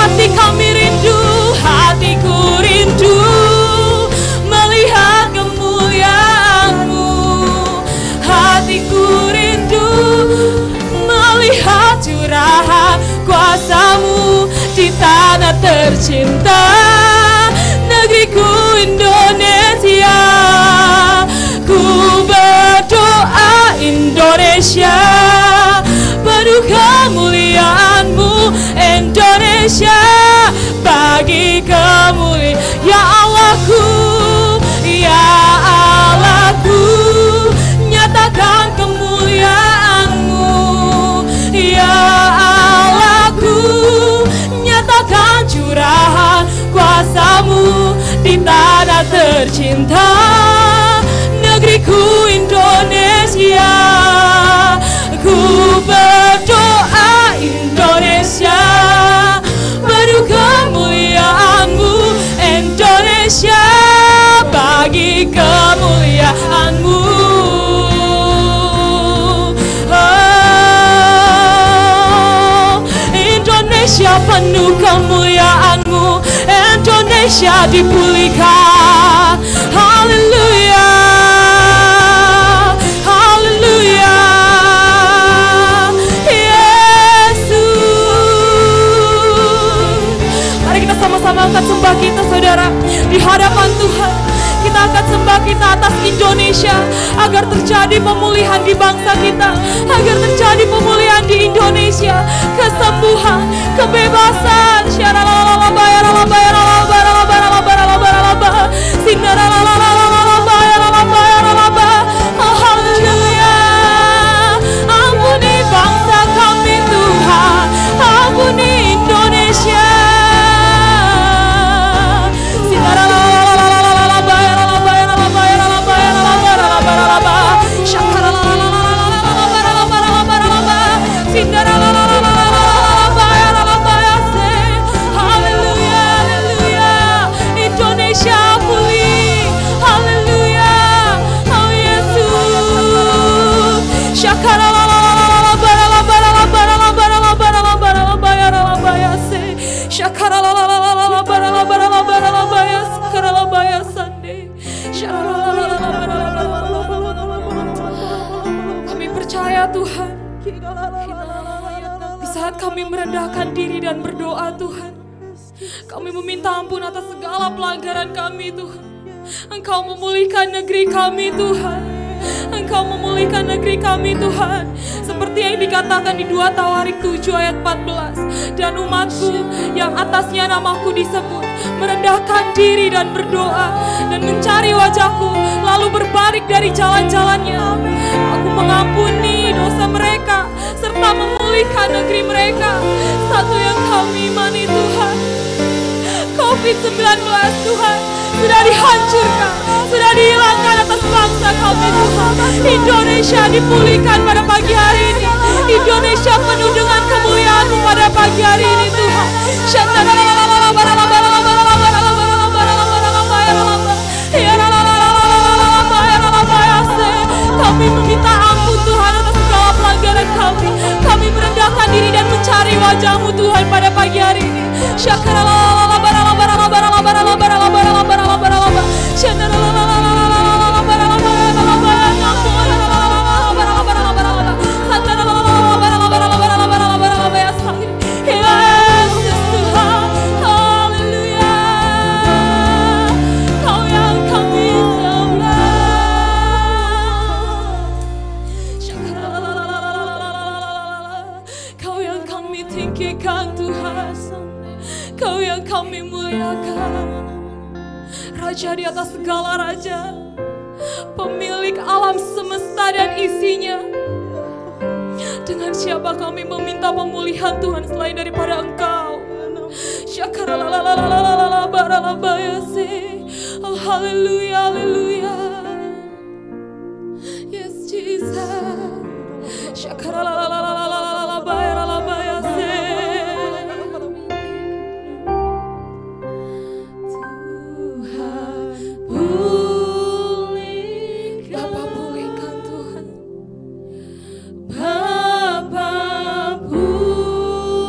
hati kami rindu, hatiku rindu melihat kemuliaan-Mu. Hatiku rindu melihat curahan kuasa-Mu di tanah tercinta, negeriku Indonesia. Ku berdoa Indonesia, penuh kemuliaan-Mu Indonesia, bagi kemuliaan. Ya Allahku, ya Allahku, nyatakan kemuliaan-Mu. Ya Allahku, nyatakan curahan kuasa-Mu di tanah tercinta, negeriku Indonesia. Ku berdoa Indonesia, penuh kemuliaan-Mu Indonesia, bagi kemuliaan-Mu. Oh, Indonesia penuh kemuliaan-Mu, Indonesia dipulihkan. Haleluya, haleluya, Yesus. Mari kita sama-sama angkat sembah kita, saudara, di hadapan Tuhan. Kita akan sembah kita atas Indonesia, agar terjadi pemulihan di bangsa kita, agar terjadi pemulihan di Indonesia, kesembuhan, kebebasan. Haleluya. Ampuni bangsa kami Tuhan, ampuni Indonesia. Kami percaya Tuhan, di saat kami merendahkan diri dan berdoa Tuhan, kami meminta ampun atas segala pelanggaran kami Tuhan. Engkau memulihkan negeri kami Tuhan, Engkau memulihkan negeri kami Tuhan. Seperti yang dikatakan di 2 Tawarik 7 ayat 14. Dan umatku yang atasnya namaku disebut merendahkan diri dan berdoa dan mencari wajahku, lalu berbalik dari jalan-jalannya, aku mengampuni dosa mereka serta memulihkan negeri mereka. Satu yang kami imani Tuhan, COVID-19 Tuhan sudah dihancurkan, sudah dihilangkan atas bangsa kami Tuhan. Indonesia dipulihkan pada pagi hari ini. Indonesia penuh dengan kemuliaan-Mu pada pagi hari ini Tuhan. Kami meminta ampun Tuhan atas segala pelanggaran kami. Kami merendahkan diri dan mencari wajah-Mu Tuhan pada pagi hari ini. Raja di atas segala raja, pemilik alam semesta dan isinya. Dengan siapa kami meminta pemulihan Tuhan selain daripada Engkau? Oh haleluya, haleluya. Yes Jesus. Bapa pulihkan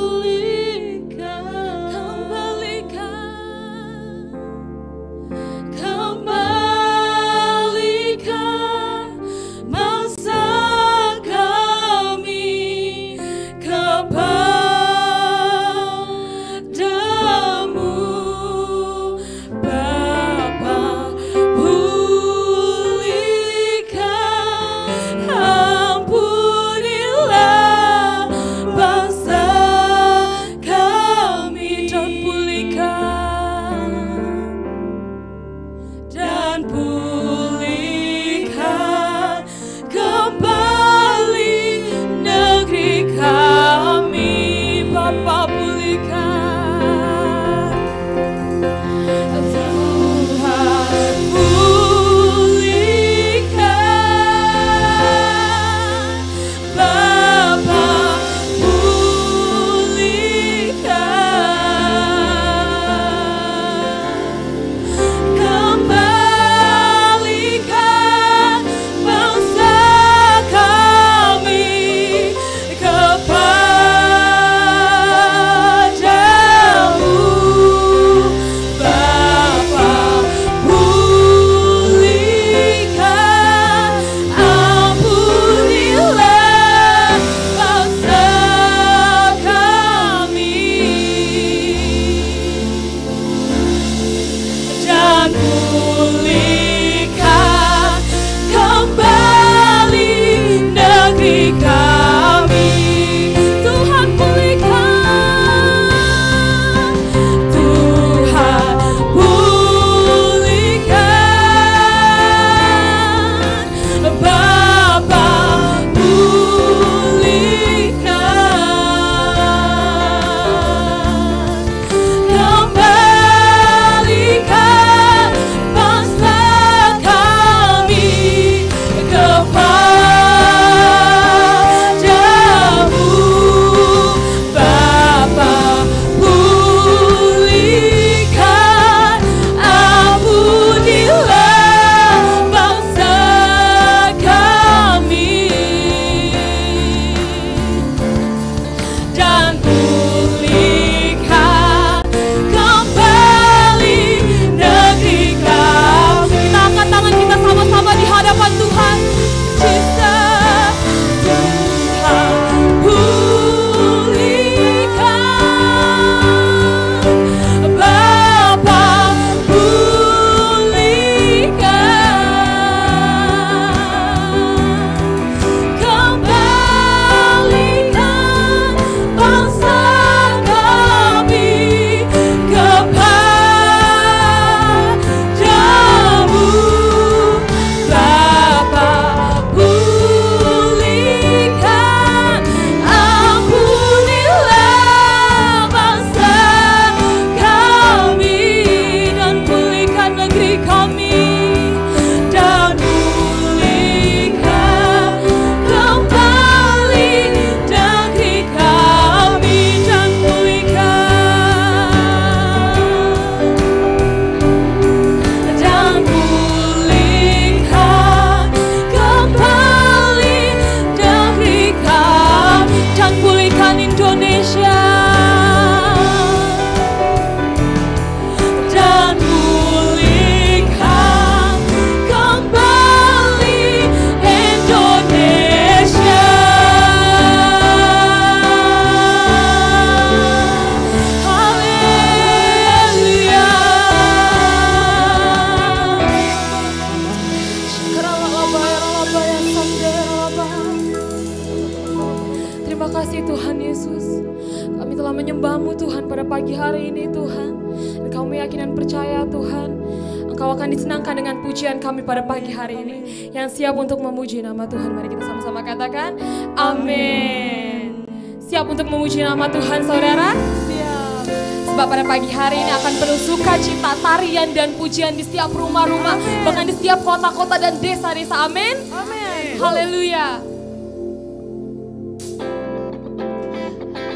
pagi hari ini Tuhan. Dan kami yakin dan percaya Tuhan, Engkau akan disenangkan dengan pujian kami pada pagi hari ini. Yang siap untuk memuji nama Tuhan, mari kita sama-sama katakan amin. Siap untuk memuji nama Tuhan saudara? Siap. Sebab pada pagi hari ini akan penuh sukacita, tarian dan pujian di setiap rumah-rumah, bahkan di setiap kota-kota dan desa-desa. Amin. Amin. Haleluya.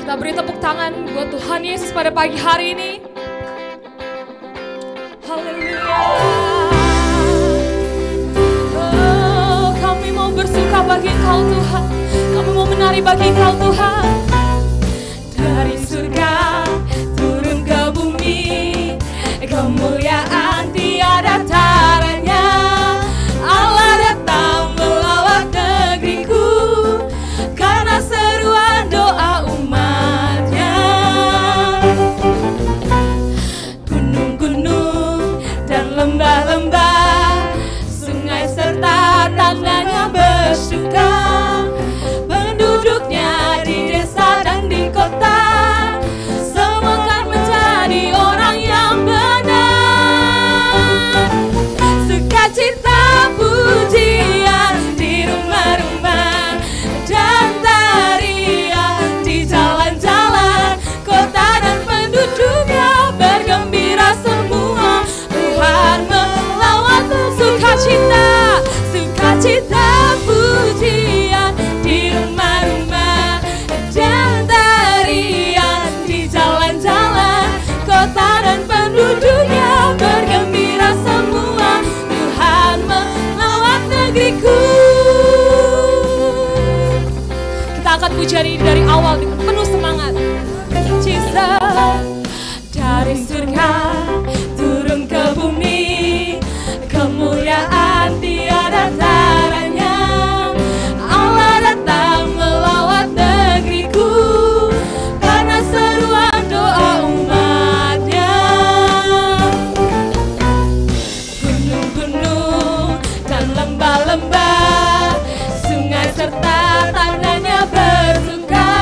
Kita beri tepuk tangan buat Tuhan Yesus pada pagi hari ini. Haleluya. Oh, kami mau bersuka bagi Engkau Tuhan. Kami mau menari bagi Engkau Tuhan. Dari surga turun ke bumi, kemuliaan tiada taranya. Allah datang melawat negeriku, karena seruan doa umatnya. Gunung-gunung dan lembah-lembah, sungai serta tandanya bersuka. Penduduknya di desa dan di kota, semua akan menjadi orang yang benar. Sukacita pujian di rumah-rumah dan tarian di jalan-jalan, kota dan penduduknya bergembira semua. Tuhan melawat sukacita, sukacita pujian di rumah-rumah dan tarian di jalan-jalan, kota dan penduduknya bergembira semua. Tuhan melawat negeriku. Kita angkat pujian ini dari awal dengan penuh semangat. Jesus, dari surga turun ke bumi, kemuliaan tiada taranya. Allah datang melawat negeriku, karena seruan doa umatnya. Gunung-gunung dan lembah-lembah, sungai serta tandanya bersuka.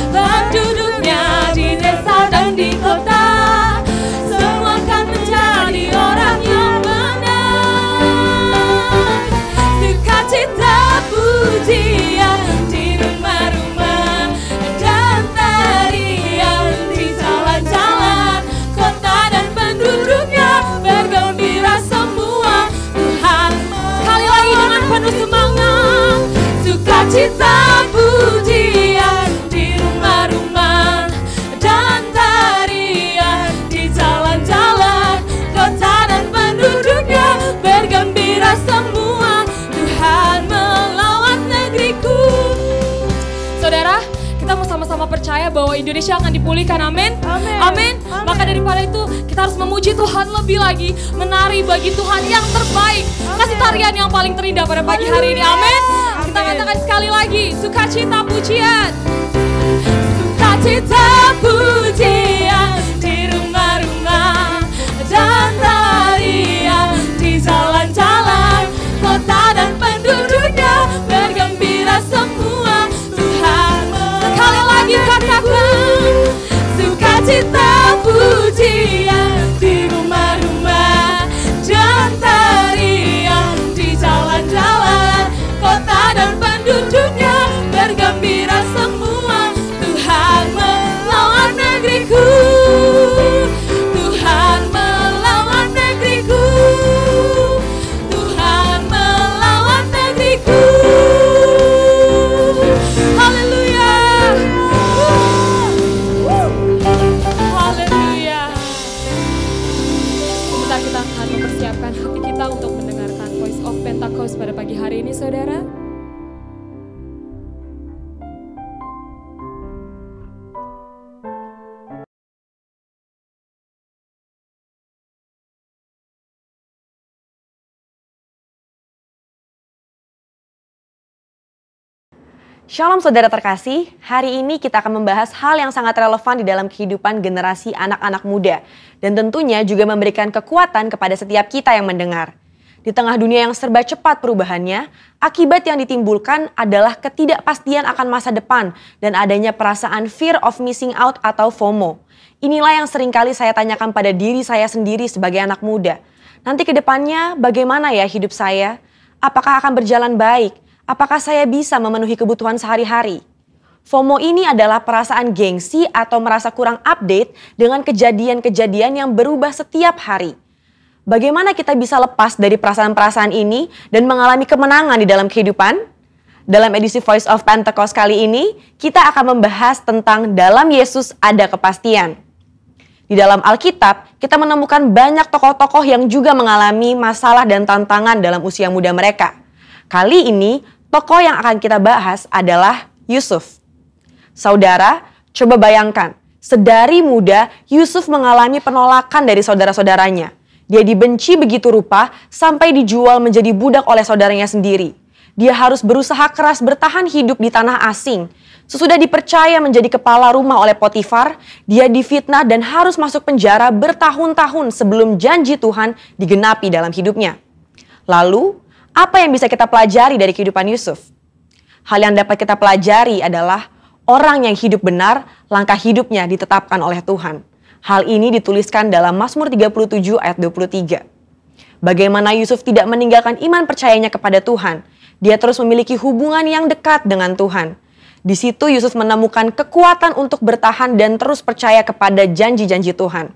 Penduduknya di desa dan di kota, semua akan menjadi orang yang benar. Sukacita pujian di rumah-rumah dan tarian di jalan-jalan, kota dan penduduknya bergembira semua. Tuhan, sekali lagi dengan penuh semangat. Sukacita pujian di rumah-rumah dan tarian di jalan-jalan, kota dan penduduknya bergembira semua. Tuhan melawat negeriku. Saudara, kita mau sama-sama percaya bahwa Indonesia akan dipulihkan. Amin. Amin. Maka daripada itu kita harus memuji Tuhan lebih lagi, menari bagi Tuhan yang terbaik, kasih tarian yang paling terindah pada pagi hari ini. Amin. Kita katakan sekali lagi, sukacita pujian, sukacita pujian di rumah-rumah dan tarian di jalan-jalan, kota dan penduduknya bergembira semua. Tuhan, sekali lagi katakan, sukacita pujian di rumah-rumah dan tarian di jalan-jalan, kota dan penduduknya bergembira semua. Tuhan melawat negeriku, Tuhan melawat negeriku, Tuhan melawat negeriku. Haleluya, haleluya. Sebentar kita akan mempersiapkan hati kita untuk mendengarkan Voice of Pentecost pada pagi hari ini, saudara. Shalom saudara terkasih, hari ini kita akan membahas hal yang sangat relevan di dalam kehidupan generasi anak-anak muda. Dan tentunya juga memberikan kekuatan kepada setiap kita yang mendengar. Di tengah dunia yang serba cepat perubahannya, akibat yang ditimbulkan adalah ketidakpastian akan masa depan dan adanya perasaan fear of missing out atau FOMO. Inilah yang seringkali saya tanyakan pada diri saya sendiri sebagai anak muda. Nanti ke depannya bagaimana ya hidup saya? Apakah akan berjalan baik? Apakah saya bisa memenuhi kebutuhan sehari-hari? FOMO ini adalah perasaan gengsi atau merasa kurang update dengan kejadian-kejadian yang berubah setiap hari. Bagaimana kita bisa lepas dari perasaan-perasaan ini dan mengalami kemenangan di dalam kehidupan? Dalam edisi Voice of Pentecost kali ini, kita akan membahas tentang dalam Yesus ada kepastian. Di dalam Alkitab, kita menemukan banyak tokoh-tokoh yang juga mengalami masalah dan tantangan dalam usia muda mereka. Kali ini, tokoh yang akan kita bahas adalah Yusuf. Saudara, coba bayangkan, sedari muda Yusuf mengalami penolakan dari saudara-saudaranya. Dia dibenci begitu rupa sampai dijual menjadi budak oleh saudaranya sendiri. Dia harus berusaha keras bertahan hidup di tanah asing. Sesudah dipercaya menjadi kepala rumah oleh Potifar, dia difitnah dan harus masuk penjara bertahun-tahun sebelum janji Tuhan digenapi dalam hidupnya. Lalu, apa yang bisa kita pelajari dari kehidupan Yusuf? Hal yang dapat kita pelajari adalah orang yang hidup benar, langkah hidupnya ditetapkan oleh Tuhan. Hal ini dituliskan dalam Mazmur 37 ayat 23. Bagaimana Yusuf tidak meninggalkan iman percayanya kepada Tuhan. Dia terus memiliki hubungan yang dekat dengan Tuhan. Di situ Yusuf menemukan kekuatan untuk bertahan dan terus percaya kepada janji-janji Tuhan.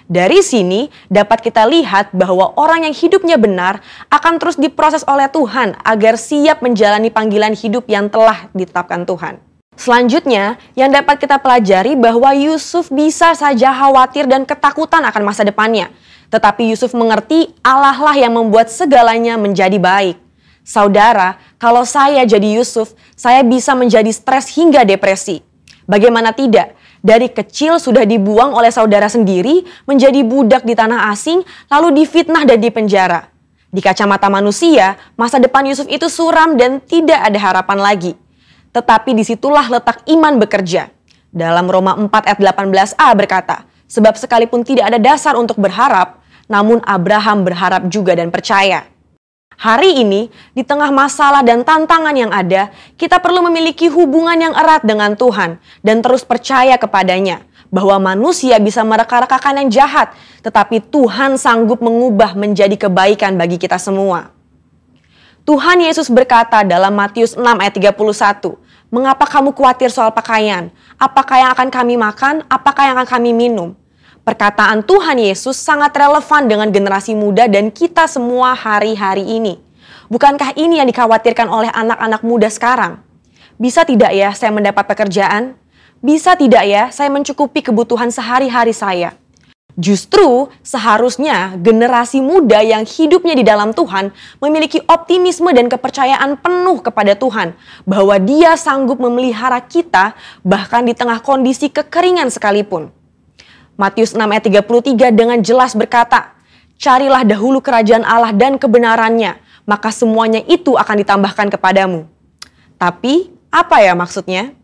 Dari sini dapat kita lihat bahwa orang yang hidupnya benar akan terus diproses oleh Tuhan agar siap menjalani panggilan hidup yang telah ditetapkan Tuhan. Selanjutnya, yang dapat kita pelajari bahwa Yusuf bisa saja khawatir dan ketakutan akan masa depannya. Tetapi Yusuf mengerti Allah lah yang membuat segalanya menjadi baik. Saudara, kalau saya jadi Yusuf, saya bisa menjadi stres hingga depresi. Bagaimana tidak? Dari kecil sudah dibuang oleh saudara sendiri, menjadi budak di tanah asing, lalu difitnah dan dipenjara. Di kacamata manusia, masa depan Yusuf itu suram dan tidak ada harapan lagi. Tetapi disitulah letak iman bekerja. Dalam Roma 4 ayat 18a berkata, sebab sekalipun tidak ada dasar untuk berharap, namun Abraham berharap juga dan percaya. Hari ini, di tengah masalah dan tantangan yang ada, kita perlu memiliki hubungan yang erat dengan Tuhan dan terus percaya kepadanya, bahwa manusia bisa mereka-rekakan yang jahat, tetapi Tuhan sanggup mengubah menjadi kebaikan bagi kita semua. Tuhan Yesus berkata dalam Matius 6 ayat 31, mengapa kamu khawatir soal pakaian? Apakah yang akan kami makan? Apakah yang akan kami minum? Perkataan Tuhan Yesus sangat relevan dengan generasi muda dan kita semua hari-hari ini. Bukankah ini yang dikhawatirkan oleh anak-anak muda sekarang? Bisa tidak ya saya mendapat pekerjaan? Bisa tidak ya saya mencukupi kebutuhan sehari-hari saya? Justru seharusnya generasi muda yang hidupnya di dalam Tuhan memiliki optimisme dan kepercayaan penuh kepada Tuhan bahwa Dia sanggup memelihara kita bahkan di tengah kondisi kekeringan sekalipun. Matius 6 ayat 33 dengan jelas berkata, carilah dahulu kerajaan Allah dan kebenarannya, maka semuanya itu akan ditambahkan kepadamu. Tapi apa ya maksudnya?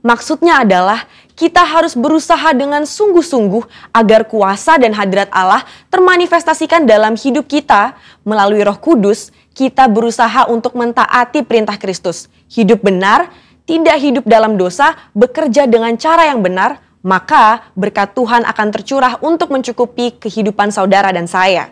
Maksudnya adalah kita harus berusaha dengan sungguh-sungguh agar kuasa dan hadirat Allah termanifestasikan dalam hidup kita. Melalui Roh Kudus, kita berusaha untuk mentaati perintah Kristus. Hidup benar, tidak hidup dalam dosa, bekerja dengan cara yang benar, maka berkat Tuhan akan tercurah untuk mencukupi kehidupan saudara dan saya.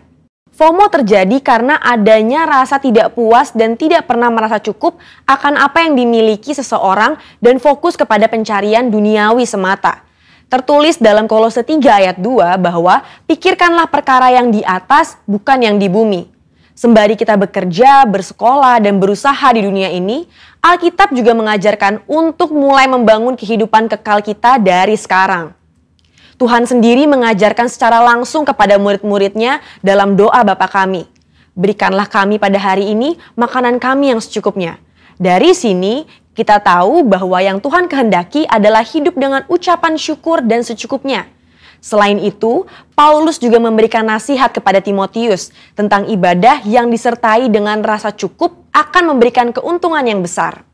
FOMO terjadi karena adanya rasa tidak puas dan tidak pernah merasa cukup akan apa yang dimiliki seseorang dan fokus kepada pencarian duniawi semata. Tertulis dalam Kolose 3 ayat 2 bahwa pikirkanlah perkara yang di atas bukan yang di bumi. Sembari kita bekerja, bersekolah, dan berusaha di dunia ini, Alkitab juga mengajarkan untuk mulai membangun kehidupan kekal kita dari sekarang. Tuhan sendiri mengajarkan secara langsung kepada murid-muridnya dalam doa Bapa kami. Berikanlah kami pada hari ini makanan kami yang secukupnya. Dari sini kita tahu bahwa yang Tuhan kehendaki adalah hidup dengan ucapan syukur dan secukupnya. Selain itu, Paulus juga memberikan nasihat kepada Timotius tentang ibadah yang disertai dengan rasa cukup akan memberikan keuntungan yang besar.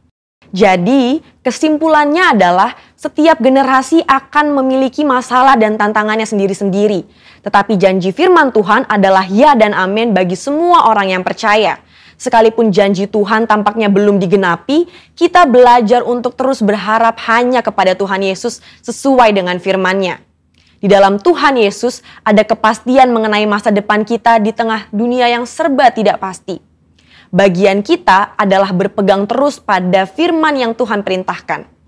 Jadi, kesimpulannya adalah Setiap generasi akan memiliki masalah dan tantangannya sendiri-sendiri. Tetapi janji firman Tuhan adalah ya dan amin bagi semua orang yang percaya. Sekalipun janji Tuhan tampaknya belum digenapi, kita belajar untuk terus berharap hanya kepada Tuhan Yesus sesuai dengan firman-Nya. Di dalam Tuhan Yesus ada kepastian mengenai masa depan kita di tengah dunia yang serba tidak pasti. Bagian kita adalah berpegang terus pada firman yang Tuhan perintahkan.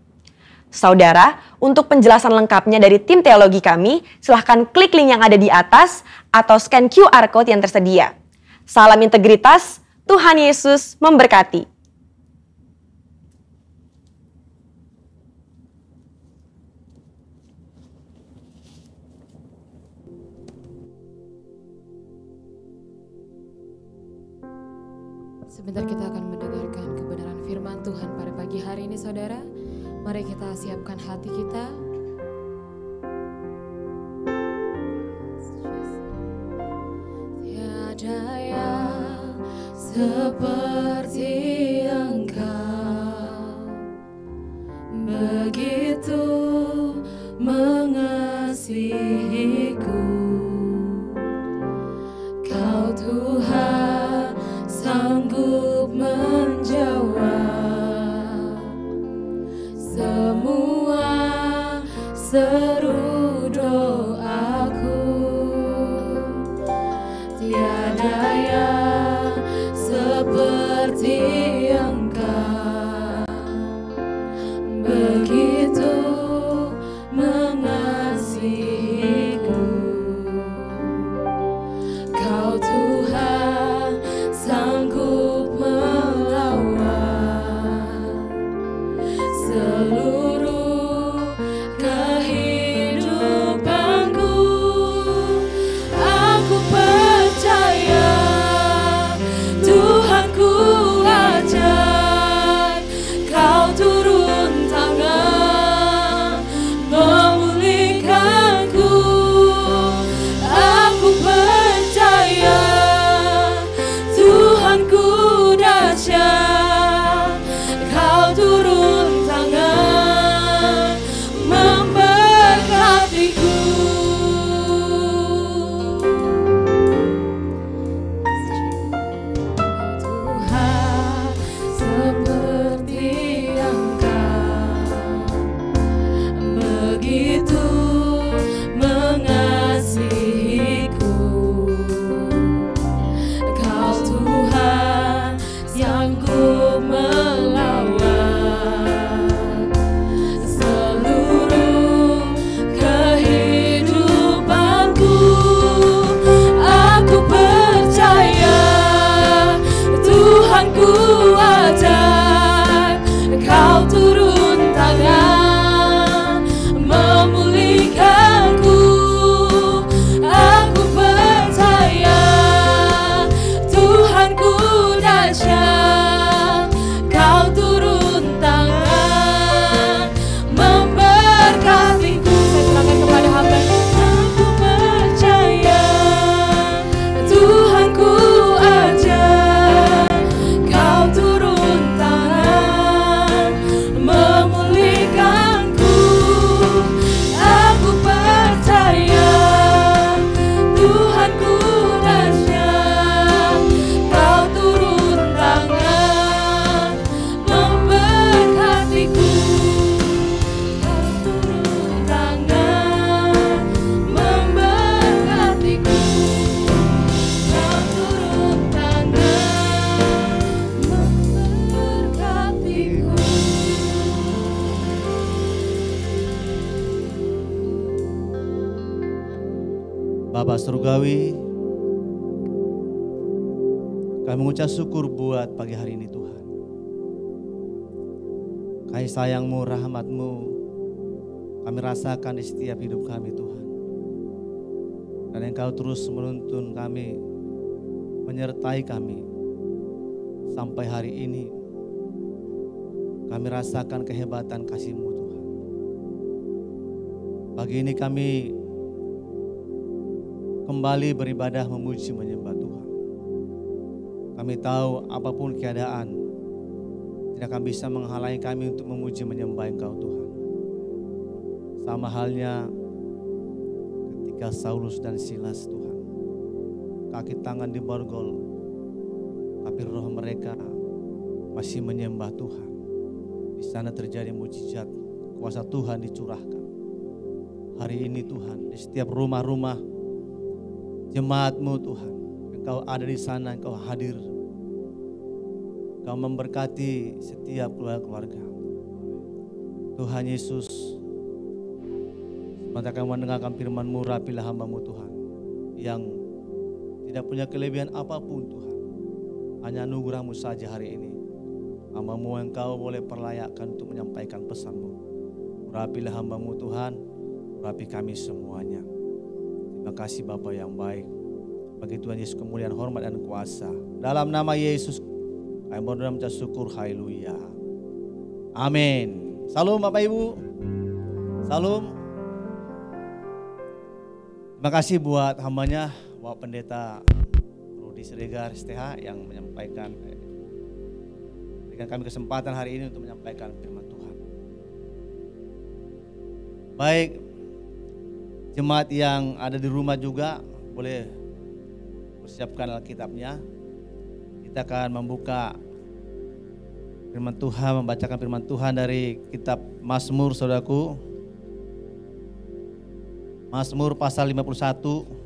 Saudara, untuk penjelasan lengkapnya dari tim teologi kami, silahkan klik link yang ada di atas atau scan QR Code yang tersedia. Salam integritas, Tuhan Yesus memberkati. Sebentar kita akan mendengarkan kebenaran firman Tuhan pada pagi hari ini, saudara. Mari kita siapkan hati kita. Tiada yang seperti Engkau, begitu mengasihiku. Kau Tuhan sanggup menjawab semua seru doaku. Tiada yang seperti Engkau, begitu mengasihiku. Kau Tuhan sanggup melawan seluruh kehidupanku. Aku percaya Tuhanku ajar, Kau turun tangan memulihkanku. Aku percaya Tuhanku dahsyat, Kau turun tangan memberkatiku. Tuhan seperti Engkau, begitu mengasihiku. Kau Tuhan sanggup melawan seluruh kehidupanku. Aku percaya Tuhanku ajar, Kau turun tangan memulihkanku. Aku percaya Tuhanku dahsyat, Kau turun tangan memberkatiku. Saya serahkan kepada hamba-Nya. Aku percaya Tuhanku ajar, Kau turun tangan memulihkanku. Aku percaya Tuhanku dahsyat, Kau turun tangan memberkatiku. Kau turun tangan memberkatiku. Kau turun tangan memberkatiku. Bapa Surgawi, kami mengucap syukur buat pagi hari ini Tuhan. Kasih sayang-Mu, rahmat-Mu kami rasakan di setiap hidup kami Tuhan. Dan Engkau terus menuntun kami, menyertai kami sampai hari ini. Kami rasakan kehebatan kasih-Mu Tuhan. Pagi ini kami kembali beribadah, memuji, menyembah Tuhan. Kami tahu apapun keadaan tidak akan bisa menghalangi kami untuk memuji, menyembah Engkau Tuhan. Sama halnya ketika Saulus dan Silas Tuhan, kaki tangan diborgol, tapi roh mereka masih menyembah Tuhan. Di sana terjadi mujizat, kuasa Tuhan dicurahkan. Hari ini Tuhan, di setiap rumah-rumah jemaat-Mu Tuhan, Engkau ada di sana, Engkau hadir. Engkau memberkati setiap keluarga-keluarga. Tuhan Yesus, sementara kami mendengarkan firman-Mu, rapilah hamba-Mu Tuhan, yang tidak punya kelebihan apapun Tuhan. Hanya anugerah-Mu saja hari ini. Hamba-Mu Engkau boleh perlayakkan untuk menyampaikan pesan-Mu. Rapilah hamba-Mu Tuhan, rapi kami semuanya. Terima kasih Bapa yang baik. Bagi Tuhan Yesus kemuliaan, hormat dan kuasa. Dalam nama Yesus kami berdoa mengucap syukur, haleluya. Amin. Salam Bapak Ibu. Salam. Terima kasih buat hambanya, Bapak Pendeta Rudi Siregar STH yang menyampaikan, berikan kami kesempatan hari ini untuk menyampaikan firman Tuhan. Baik, jemaat yang ada di rumah juga boleh persiapkan Alkitabnya. Kita akan membuka firman Tuhan, membacakan firman Tuhan dari kitab Mazmur, saudaraku. Mazmur pasal 51.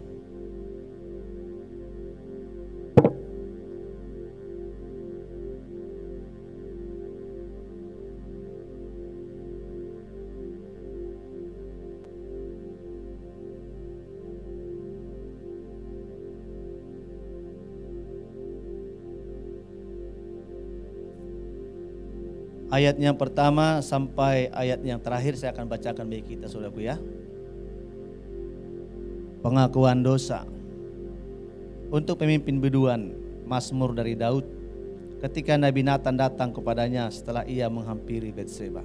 Ayat yang pertama sampai ayat yang terakhir saya akan bacakan bagi kita, saudaraku ya. Pengakuan dosa. Untuk pemimpin biduan, Mazmur dari Daud, ketika Nabi Nathan datang kepadanya setelah ia menghampiri Betseba.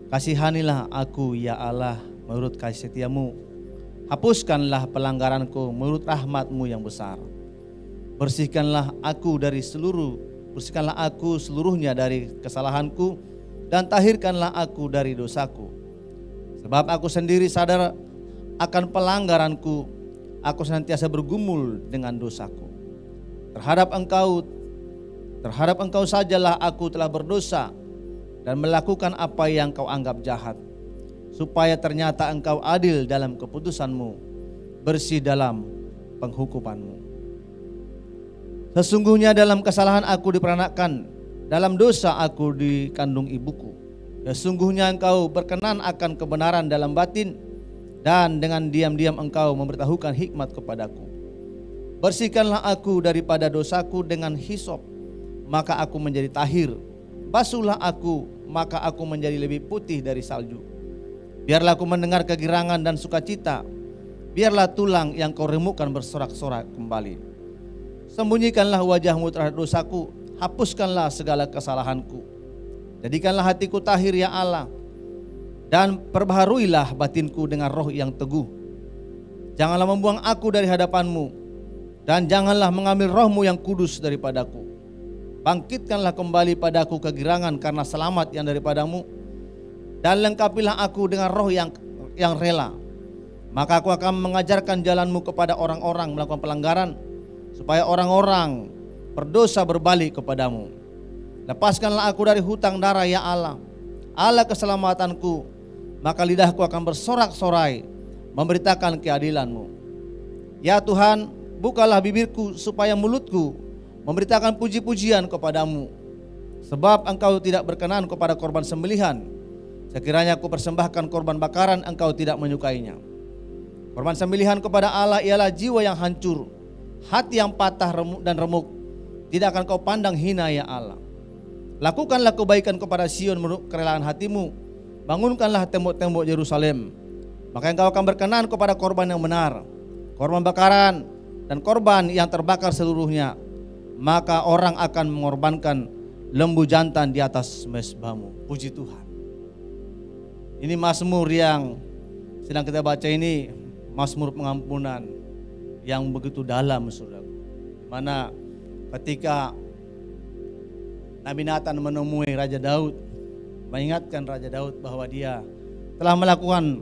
Kasihanilah aku ya Allah menurut kasih setiamu. Hapuskanlah pelanggaranku menurut rahmat-Mu yang besar. Bersihkanlah aku seluruhnya dari kesalahanku dan tahirkanlah aku dari dosaku. Sebab aku sendiri sadar akan pelanggaranku, aku senantiasa bergumul dengan dosaku. Terhadap engkau sajalah aku telah berdosa dan melakukan apa yang kau anggap jahat, supaya ternyata engkau adil dalam keputusanmu, bersih dalam penghukumanmu. Sesungguhnya dalam kesalahan aku diperanakkan, dalam dosa aku dikandung ibuku. Sesungguhnya engkau berkenan akan kebenaran dalam batin, dan dengan diam-diam engkau memberitahukan hikmat kepadaku. Bersihkanlah aku daripada dosaku dengan hisop, maka aku menjadi tahir. Basuhlah aku, maka aku menjadi lebih putih dari salju. Biarlah aku mendengar kegirangan dan sukacita, biarlah tulang yang kau remukkan bersorak-sorak kembali. Sembunyikanlah wajah-Mu terhadap dosaku, hapuskanlah segala kesalahanku. Jadikanlah hatiku tahir ya Allah, dan perbaharuilah batinku dengan roh yang teguh. Janganlah membuang aku dari hadapan-Mu, dan janganlah mengambil roh-Mu yang kudus daripadaku. Bangkitkanlah kembali padaku kegirangan karena selamat yang daripada-Mu, dan lengkapilah aku dengan roh yang rela. Maka aku akan mengajarkan jalan-Mu kepada orang-orang melakukan pelanggaran, supaya orang-orang berdosa berbalik kepadamu. Lepaskanlah aku dari hutang darah ya Allah, Allah keselamatanku, maka lidahku akan bersorak-sorai memberitakan keadilan-Mu. Ya Tuhan, bukalah bibirku supaya mulutku memberitakan puji-pujian kepadamu. Sebab Engkau tidak berkenan kepada korban sembelihan, sekiranya aku persembahkan korban bakaran, Engkau tidak menyukainya. Korban sembelihan kepada Allah ialah jiwa yang hancur, hati yang patah dan remuk, tidak akan kau pandang hina ya Allah. Lakukanlah kebaikan kepada Sion menurut kerelaan hatimu, bangunkanlah tembok-tembok Yerusalem. Maka engkau akan berkenan kepada korban yang benar, korban bakaran dan korban yang terbakar seluruhnya. Maka orang akan mengorbankan lembu jantan di atas mezbahmu. Puji Tuhan. Ini Mazmur yang sedang kita baca ini, Mazmur pengampunan yang begitu dalam, saudara. Mana ketika Nabi Nathan menemui Raja Daud, mengingatkan Raja Daud bahwa dia telah melakukan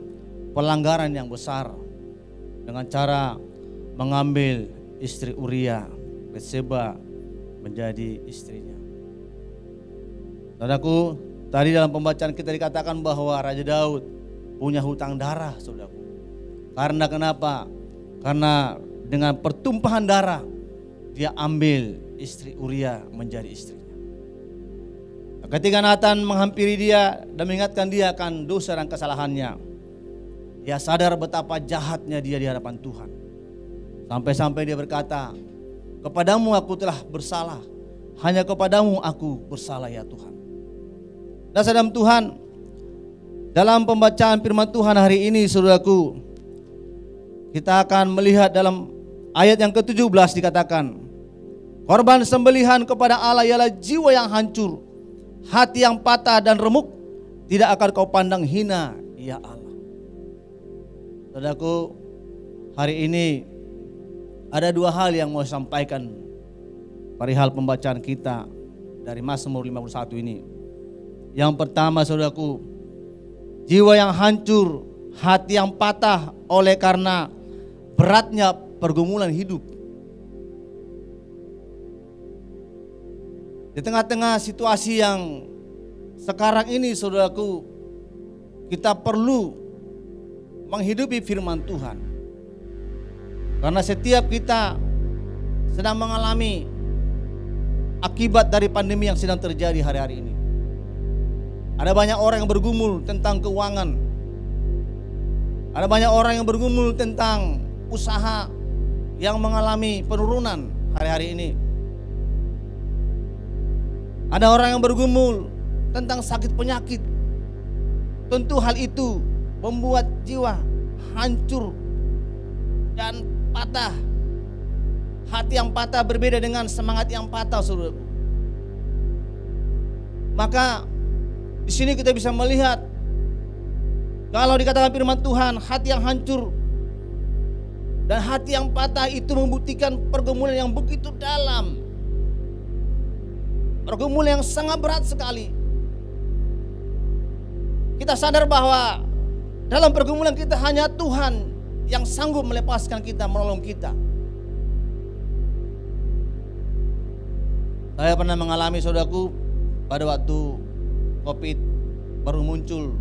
pelanggaran yang besar dengan cara mengambil istri Uria, Betseba, menjadi istrinya. Saudaraku, tadi dalam pembacaan kita dikatakan bahwa Raja Daud punya hutang darah, saudaraku. Karena kenapa? Karena dengan pertumpahan darah dia ambil istri Uria menjadi istrinya. Ketika Nathan menghampiri dia dan mengingatkan dia akan dosa dan kesalahannya, dia sadar betapa jahatnya dia di hadapan Tuhan. Sampai-sampai dia berkata, "Kepadamu aku telah bersalah, hanya kepadamu aku bersalah ya Tuhan." Dan saudara Tuhan, dalam pembacaan firman Tuhan hari ini, saudaraku, kita akan melihat dalam ayat yang ke-17 dikatakan, korban sembelihan kepada Allah ialah jiwa yang hancur, hati yang patah dan remuk, tidak akan kau pandang hina ya Allah. Saudaraku, hari ini ada dua hal yang mau sampaikan perihal pembacaan kita dari Mazmur 51 ini. Yang pertama, saudaraku, jiwa yang hancur, hati yang patah oleh karena beratnya pergumulan hidup. Di tengah-tengah situasi yang sekarang ini, saudaraku, kita perlu menghidupi firman Tuhan. Karena setiap kita sedang mengalami akibat dari pandemi yang sedang terjadi hari-hari ini. Ada banyak orang yang bergumul tentang keuangan. Ada banyak orang yang bergumul tentang usaha yang mengalami penurunan hari-hari ini. Ada orang yang bergumul tentang sakit penyakit. Tentu hal itu membuat jiwa hancur dan patah. Hati yang patah berbeda dengan semangat yang patah, saudara. Maka di sini kita bisa melihat kalau dikatakan firman Tuhan, hati yang hancur dan hati yang patah itu membuktikan pergumulan yang begitu dalam. Pergumulan yang sangat berat sekali. Kita sadar bahwa dalam pergumulan kita hanya Tuhan yang sanggup melepaskan kita, menolong kita. Saya pernah mengalami, saudaraku, pada waktu COVID baru muncul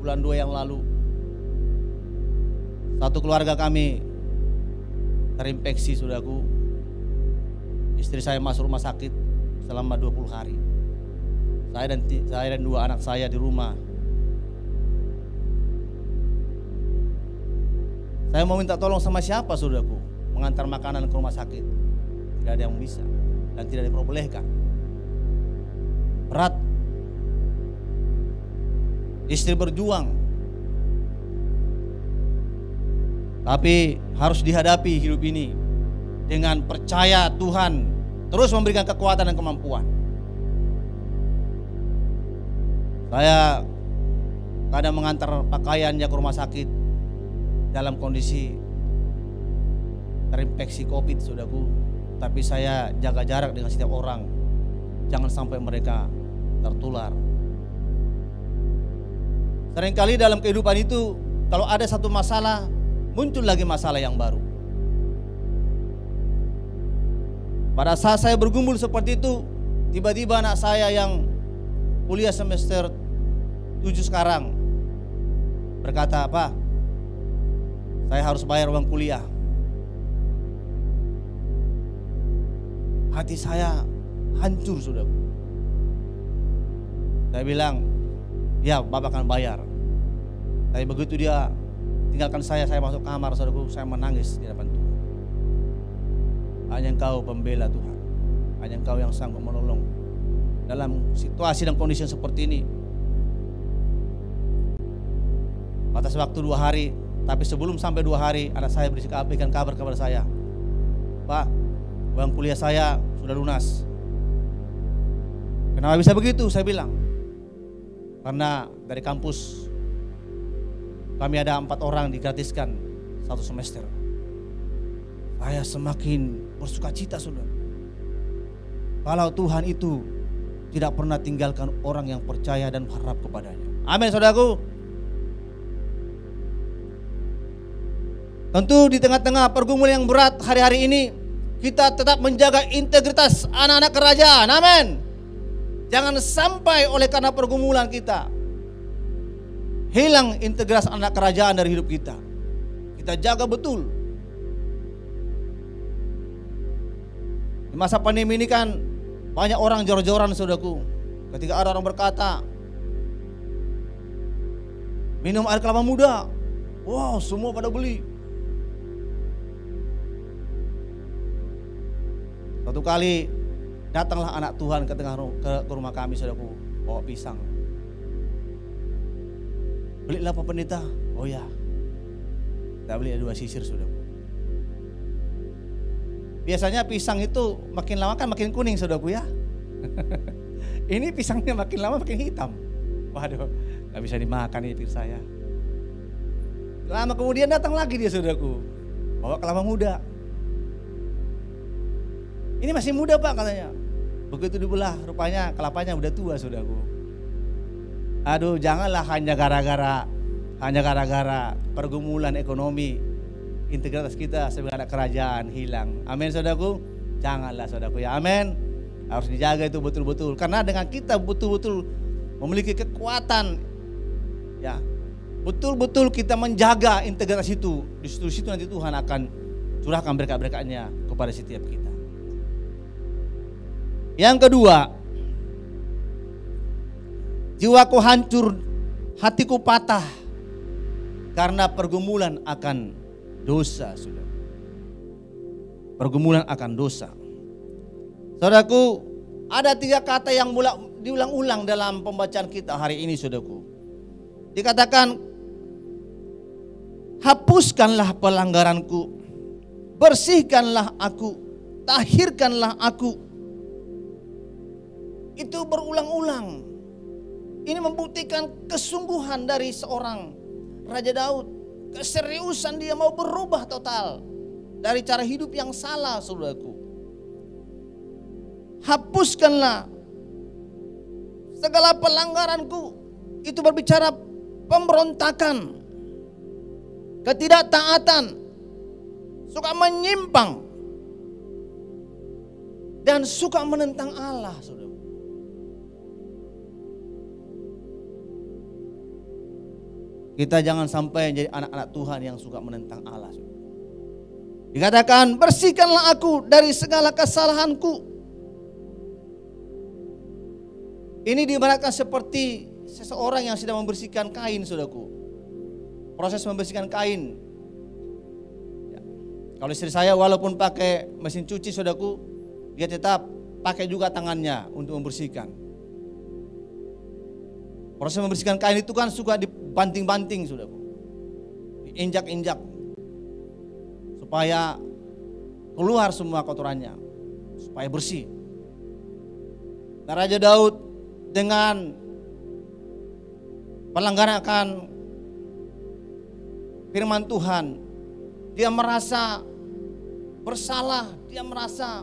bulan 2 yang lalu. Satu keluarga kami terinfeksi, saudaraku. Istri saya masuk rumah sakit selama 20 hari. Saya dan 2 anak saya di rumah. Saya mau minta tolong sama siapa, saudaraku, mengantar makanan ke rumah sakit. Tidak ada yang bisa dan tidak diperbolehkan. Berat. Istri berjuang, tapi harus dihadapi hidup ini dengan percaya Tuhan terus memberikan kekuatan dan kemampuan. Saya kadang mengantar pakaiannya ke rumah sakit dalam kondisi terinfeksi COVID, saudaraku. Tapi saya jaga jarak dengan setiap orang, jangan sampai mereka tertular. Seringkali dalam kehidupan itu, kalau ada satu masalah, muncul lagi masalah yang baru. Pada saat saya bergumul seperti itu, tiba-tiba anak saya yang kuliah semester 7 sekarang berkata, "Pak, saya harus bayar uang kuliah." Hati saya hancur, saudara. Saya bilang, "Ya, Bapak akan bayar." Tapi begitu dia tinggalkan saya masuk kamar, saudaraku, saya menangis di hadapan Tuhan. Hanya Engkau pembela, Tuhan. Hanya Engkau yang sanggup menolong dalam situasi dan kondisi yang seperti ini. Batas waktu 2 hari, tapi sebelum sampai 2 hari, anak saya berikan kabar kepada saya, "Pak, uang kuliah saya sudah lunas." "Kenapa bisa begitu?" saya bilang. "Karena dari kampus kami ada 4 orang digratiskan 1 semester." Saya semakin bersukacita, saudara. Kalau Tuhan itu tidak pernah tinggalkan orang yang percaya dan harap kepadanya. Amin, saudaraku. Tentu di tengah-tengah pergumulan yang berat hari-hari ini, kita tetap menjaga integritas anak-anak kerajaan. Amin. Jangan sampai oleh karena pergumulan kita hilang integritas anak kerajaan dari hidup kita. Kita jaga betul. Di masa pandemi ini kan banyak orang jor-joran, saudaraku. Ketika ada orang berkata, minum air kelapa muda, wow, semua pada beli. Suatu kali datanglah anak Tuhan ke rumah kami, saudaraku, bawa pisang. Belilah Pak Pendeta. Oh ya, kita beli 2 sisir, saudaraku. Biasanya pisang itu makin lama kan makin kuning, saudaraku ya. Ini pisangnya makin lama makin hitam. Waduh, gak bisa dimakan ini pikir saya. Lama kemudian datang lagi dia, saudaraku, bawa kelapa muda. Ini masih muda Pak, katanya. Begitu dibelah, rupanya kelapanya udah tua, saudaraku. Aduh, janganlah hanya gara-gara pergumulan ekonomi, integritas kita sebagai anak kerajaan hilang. Amin, saudaraku. Janganlah, saudaraku ya. Amin. Harus dijaga itu betul-betul. Karena dengan kita betul-betul memiliki kekuatan, ya, betul-betul kita menjaga integritas itu. Di situ nanti Tuhan akan curahkan berkat-berkatnya kepada setiap kita. Yang kedua, jiwaku hancur, hatiku patah karena pergumulan akan dosa, saudara. Pergumulan akan dosa. Saudaraku, ada 3 kata yang diulang-ulang dalam pembacaan kita hari ini, saudaraku. Dikatakan, hapuskanlah pelanggaranku, bersihkanlah aku, tahirkanlah aku. Itu berulang-ulang. Ini membuktikan kesungguhan dari seorang Raja Daud. Keseriusan dia mau berubah total dari cara hidup yang salah, saudaraku. Hapuskanlah segala pelanggaranku. Itu berbicara pemberontakan, ketidaktaatan, suka menyimpang, dan suka menentang Allah, saudara. Kita jangan sampai jadi anak-anak Tuhan yang suka menentang Allah. Dikatakan, bersihkanlah aku dari segala kesalahanku. Ini diibaratkan seperti seseorang yang sedang membersihkan kain, saudaraku. Proses membersihkan kain. Ya. Kalau istri saya walaupun pakai mesin cuci, saudaraku, dia tetap pakai juga tangannya untuk membersihkan. Proses membersihkan kain itu kan suka dibanting-banting, saudaraku. Diinjak-injak. Supaya keluar semua kotorannya. Supaya bersih. Nah, Raja Daud dengan pelanggaran akan firman Tuhan, dia merasa bersalah, dia merasa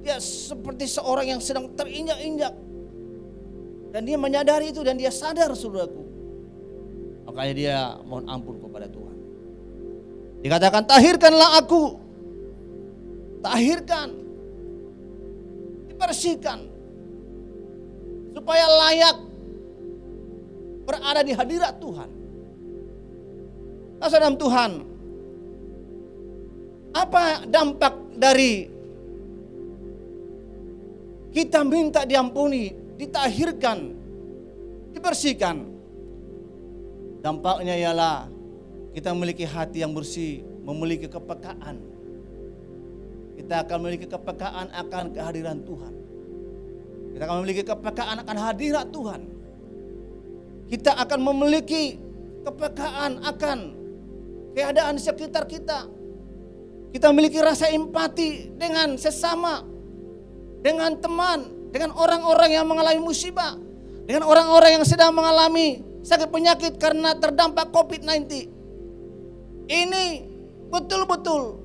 dia seperti seorang yang sedang terinjak-injak. Dan dia menyadari itu dan dia sadar, saudaraku. Makanya dia mohon ampun kepada Tuhan. Dikatakan, tahirkanlah aku. Tahirkan. Dibersihkan. Supaya layak berada di hadirat Tuhan. Nah, saudara Tuhan, apa dampak dari kita minta diampuni, ditahirkan, dibersihkan? Dampaknya ialah kita memiliki hati yang bersih, memiliki kepekaan. Kita akan memiliki kepekaan akan kehadiran Tuhan. Kita akan memiliki kepekaan akan hadirat Tuhan. Kita akan memiliki kepekaan akan keadaan sekitar kita. Kita memiliki rasa empati dengan sesama, dengan teman, dengan orang-orang yang mengalami musibah, dengan orang-orang yang sedang mengalami sakit penyakit karena terdampak COVID-19. Ini betul-betul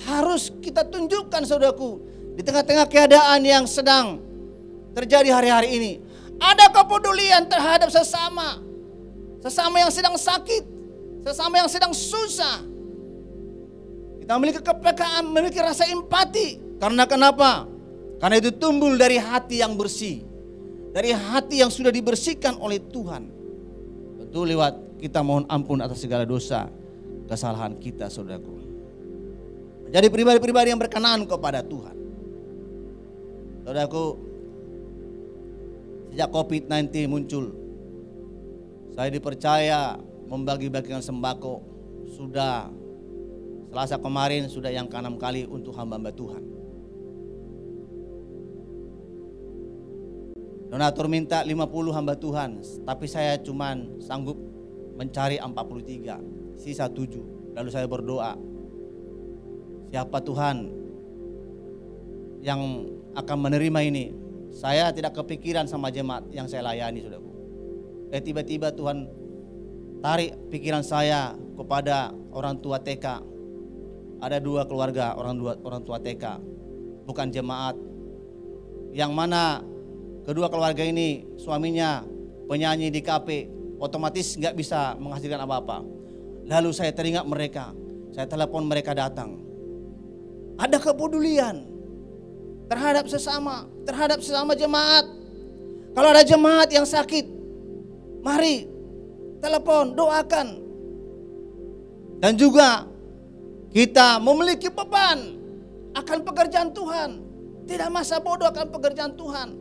harus kita tunjukkan, saudaraku, di tengah-tengah keadaan yang sedang terjadi hari-hari ini. Ada kepedulian terhadap sesama. Sesama yang sedang sakit, sesama yang sedang susah, Kita memiliki kepekaan, memiliki rasa empati. Karena kenapa? Karena itu tumbuh dari hati yang bersih. Dari hati yang sudah dibersihkan oleh Tuhan. Tentu lewat kita mohon ampun atas segala dosa, kesalahan kita, saudaraku. Jadi pribadi-pribadi yang berkenan kepada Tuhan. Saudaraku, sejak COVID-19 muncul, saya dipercaya membagi-bagikan sembako. Sudah Selasa kemarin sudah yang ke-6 kali untuk hamba-hamba Tuhan. Donatur minta 50 hamba Tuhan, tapi saya cuman sanggup mencari 43, sisa 7. Lalu saya berdoa, siapa Tuhan yang akan menerima ini? Saya tidak kepikiran sama jemaat yang saya layani, saudaraku. Tiba-tiba Tuhan tarik pikiran saya kepada orang tua TK. Ada 2 keluarga orang tua TK, bukan jemaat. Yang mana kedua keluarga ini suaminya penyanyi di kafe, otomatis nggak bisa menghasilkan apa-apa. Lalu saya teringat mereka, saya telepon mereka datang. Ada kepedulian terhadap sesama jemaat. Kalau ada jemaat yang sakit, mari telepon, doakan. Dan juga kita memiliki beban akan pekerjaan Tuhan. Tidak masa bodoh akan pekerjaan Tuhan.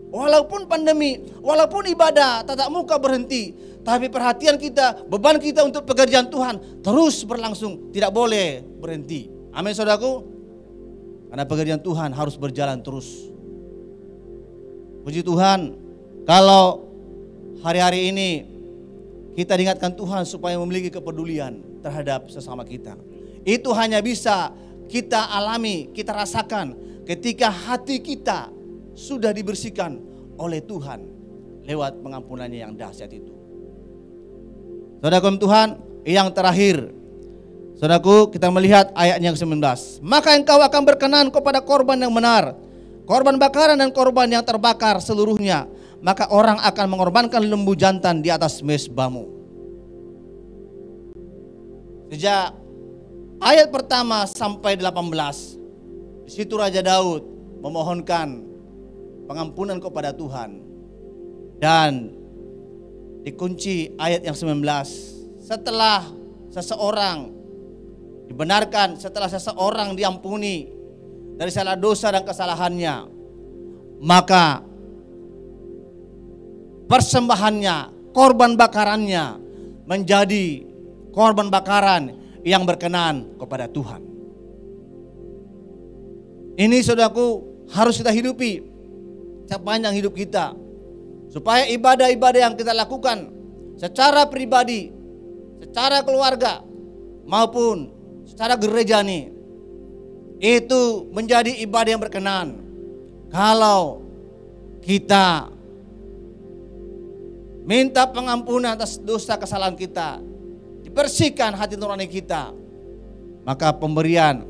Walaupun pandemi, walaupun ibadah tatap muka berhenti, tapi perhatian kita, beban kita untuk pekerjaan Tuhan terus berlangsung, tidak boleh berhenti. Amin, saudaraku. Karena pekerjaan Tuhan harus berjalan terus. Puji Tuhan, kalau hari-hari ini kita diingatkan Tuhan supaya memiliki kepedulian terhadap sesama kita. Itu hanya bisa kita alami, kita rasakan ketika hati kita sudah dibersihkan oleh Tuhan lewat pengampunannya yang dahsyat itu. Saudaraku Tuhan, yang terakhir, saudaraku, kita melihat ayat yang 19. Maka engkau akan berkenan kepada korban yang benar, korban bakaran dan korban yang terbakar seluruhnya. Maka orang akan mengorbankan lembu jantan di atas mezbamu. Sejak ayat pertama sampai 18, di situ Raja Daud memohonkan pengampunan kepada Tuhan. Dan dikunci ayat yang 19, setelah seseorang dibenarkan, setelah seseorang diampuni dari segala dosa dan kesalahannya, maka persembahannya, korban bakarannya menjadi korban bakaran yang berkenan kepada Tuhan. Ini saudaraku harus kita hidupi sepanjang hidup kita, supaya ibadah-ibadah yang kita lakukan secara pribadi, secara keluarga maupun secara gereja nih, itu menjadi ibadah yang berkenan. Kalau kita minta pengampunan atas dosa kesalahan kita, dibersihkan hati nurani kita, maka pemberian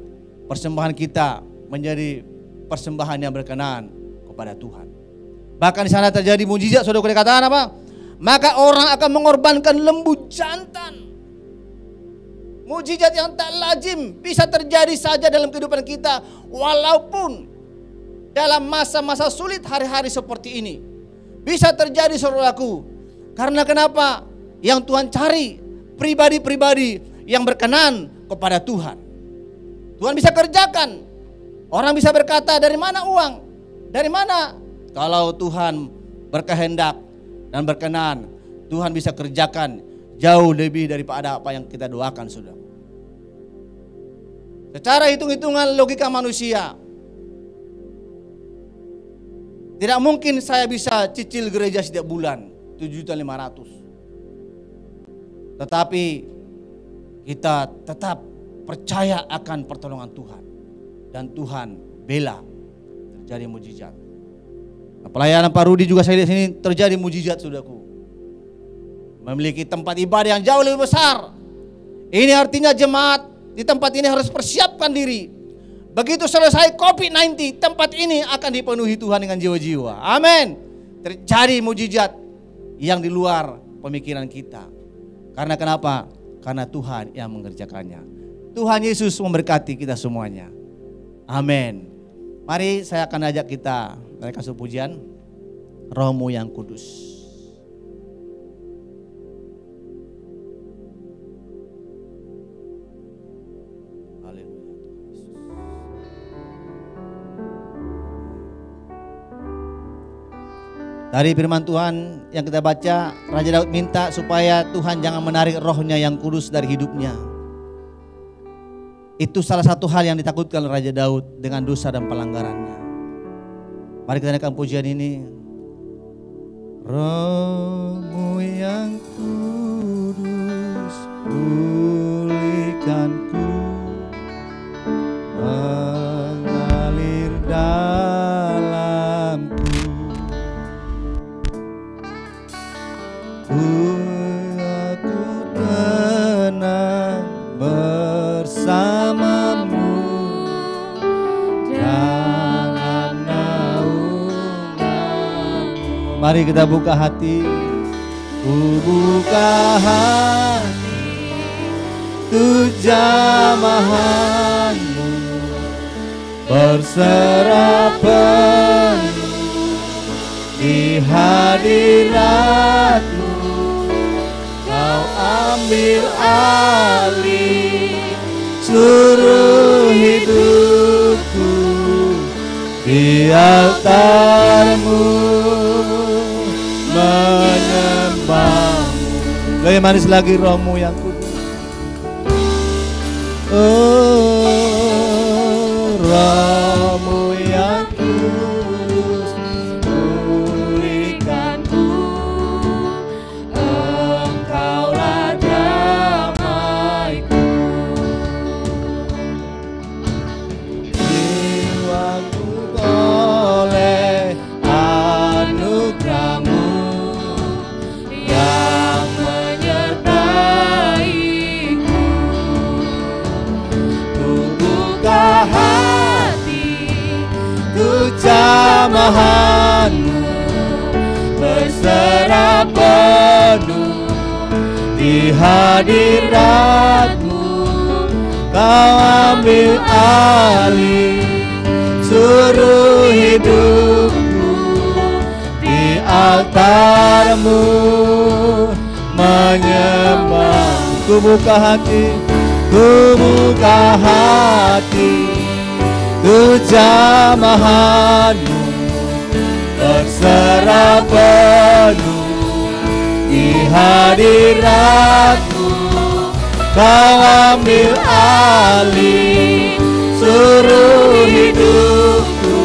persembahan kita menjadi persembahan yang berkenan kepada Tuhan. Bahkan di sana terjadi mujizat, saudara, dikatakan apa? Maka orang akan mengorbankan lembu jantan. Mujizat yang tak lazim bisa terjadi saja dalam kehidupan kita, walaupun dalam masa-masa sulit hari-hari seperti ini. Bisa terjadi, saudaraku. Karena kenapa? Yang Tuhan cari pribadi-pribadi yang berkenan kepada Tuhan. Tuhan bisa kerjakan. Orang bisa berkata, dari mana uang? Dari mana? Kalau Tuhan berkehendak dan berkenan, Tuhan bisa kerjakan jauh lebih daripada apa yang kita doakan, saudara. Secara hitung-hitungan logika manusia, tidak mungkin saya bisa cicil gereja setiap bulan 7.500.000. Tetapi kita tetap percaya akan pertolongan Tuhan, dan Tuhan bela terjadi mujizat. Nah, pelayanan Pak Rudi juga saya lihat sini terjadi mujizat, saudaraku. Memiliki tempat ibadah yang jauh lebih besar. Ini artinya jemaat di tempat ini harus persiapkan diri. Begitu selesai COVID-19, tempat ini akan dipenuhi Tuhan dengan jiwa-jiwa. Amin. Terjadi mujizat yang di luar pemikiran kita. Karena kenapa? Karena Tuhan yang mengerjakannya. Tuhan Yesus memberkati kita semuanya. Amin. Mari saya akan ajak kita naik kasih pujian Roh-Mu yang Kudus. Dari firman Tuhan yang kita baca, Raja Daud minta supaya Tuhan jangan menarik rohnya yang kudus dari hidupnya. Itu salah satu hal yang ditakutkan Raja Daud dengan dosa dan pelanggarannya. Mari kita naikkan pujian ini. Roh-Mu yang kudus, pulihkanku, mengalir dalamku. Aku tenang bersamamu, jangan naunganmu. Mari kita buka hati. Ku buka hati untuk jamahanmu, berserah penuh di hadiratmu. Ambil alih seluruh hidupku di altar-Mu, menyembah-Mu. Lebih manis lagi Roh-Mu yang kudus. Oh, Roh-Mu yang kudus, pulihkanku. Jamahan-Mu berserah penuh di hadirat-Mu. Kau ambil alih seluruh hidupku di altar-Mu, menyembah. Ku buka hati, ku buka hati untuk jamahan-Mu, berserah penuh di hadirat-Mu. Kau ambil alih seluruh hidupku